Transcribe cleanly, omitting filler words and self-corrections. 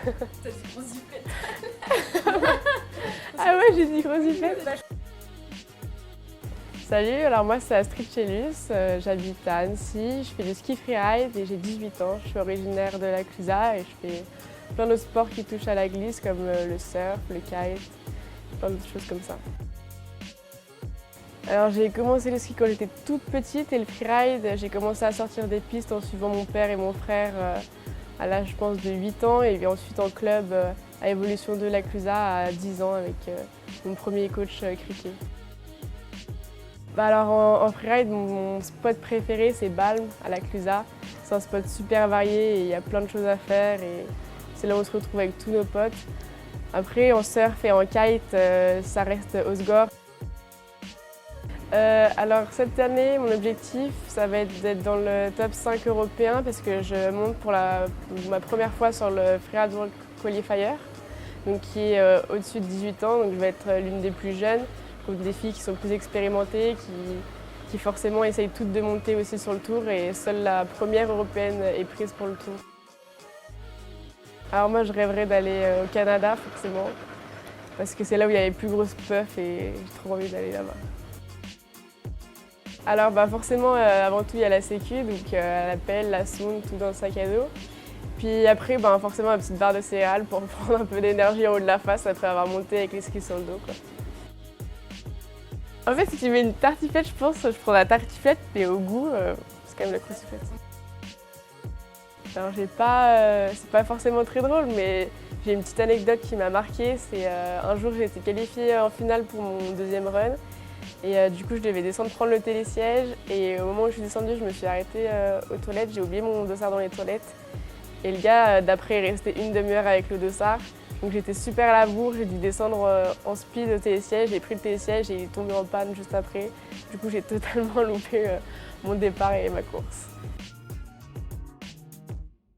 T'as dit gros zippette. Ah ouais, j'ai dit gros zippette. Salut, alors moi c'est Astrid Chelus, j'habite à Annecy, je fais du ski freeride et j'ai 18 ans. Je suis originaire de la Clusaz et je fais plein d'autres sports qui touchent à la glisse comme le surf, le kite, plein d'autres choses comme ça. Alors j'ai commencé le ski quand j'étais toute petite et le freeride, j'ai commencé à sortir des pistes en suivant mon père et mon frère à l'âge je pense de 8 ans et puis ensuite en club à Evolution 2 la Clusaz à 10 ans avec mon premier coach criquet. Alors en freeride, mon spot préféré c'est Balme à la Clusaz. C'est un spot super varié et il y a plein de choses à faire et c'est là où on se retrouve avec tous nos potes. Après en surf et en kite, ça reste Osgore. Alors cette année, mon objectif, ça va être d'être dans le top 5 européen parce que je monte pour ma première fois sur le Freeride World Qualifier, donc qui est au-dessus de 18 ans, donc je vais être l'une des plus jeunes, contre des filles qui sont plus expérimentées, qui forcément essayent toutes de monter aussi sur le tour et seule la première européenne est prise pour le tour. Alors moi je rêverais d'aller au Canada forcément, parce que c'est là où il y a les plus grosses puffs et j'ai trop envie d'aller là-bas. Alors forcément, avant tout, il y a la sécu, donc la pelle, la sonde, tout dans le sac à dos. Puis après, forcément, une petite barre de céréales pour prendre un peu d'énergie en haut de la face après avoir monté avec les skis sur le dos, quoi. En fait, si tu mets une tartiflette, je pense que je prends la tartiflette, mais au goût, c'est quand même la cruciflette. Alors c'est pas forcément très drôle, mais j'ai une petite anecdote qui m'a marquée. C'est un jour, j'ai été qualifiée en finale pour mon deuxième run. Et du coup, je devais descendre prendre le télésiège et au moment où je suis descendue, je me suis arrêtée aux toilettes. J'ai oublié mon dossard dans les toilettes. Et le gars, d'après, est resté une demi-heure avec le dossard. Donc j'étais super à la bourre, j'ai dû descendre en speed au télésiège. J'ai pris le télésiège et il est tombé en panne juste après. Du coup, j'ai totalement loupé mon départ et ma course.